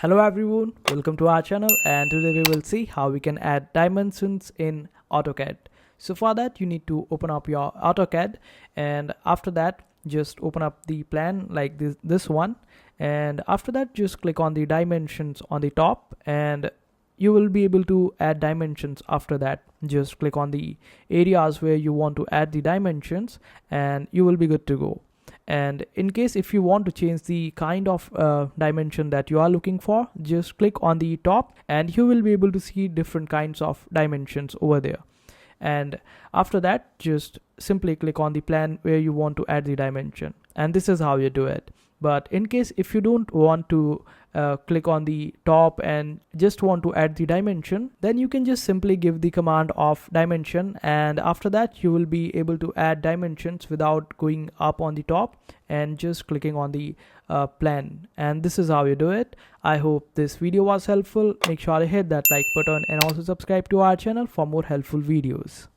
Hello everyone, welcome to our channel, and today we will see how we can add dimensions in AutoCAD. So for that you need to open up your AutoCAD, and after that just open up the plan like this one, and after that just click on the dimensions on the top and you will be able to add dimensions. After that just click on the areas where you want to add the dimensions and you will be good to go. And in case if you want to change the kind of dimension that you are looking for, just click on the top and you will be able to see different kinds of dimensions over there. And after that just simply click on the plan where you want to add the dimension, and this is how you do it. But in case if you don't want to click on the top and just want to add the dimension, then you can just simply give the command of dimension, and after that you will be able to add dimensions without going up on the top and just clicking on the plan. And this is how you do it. I hope this video was helpful. Make sure to hit that like button and also subscribe to our channel for more helpful videos.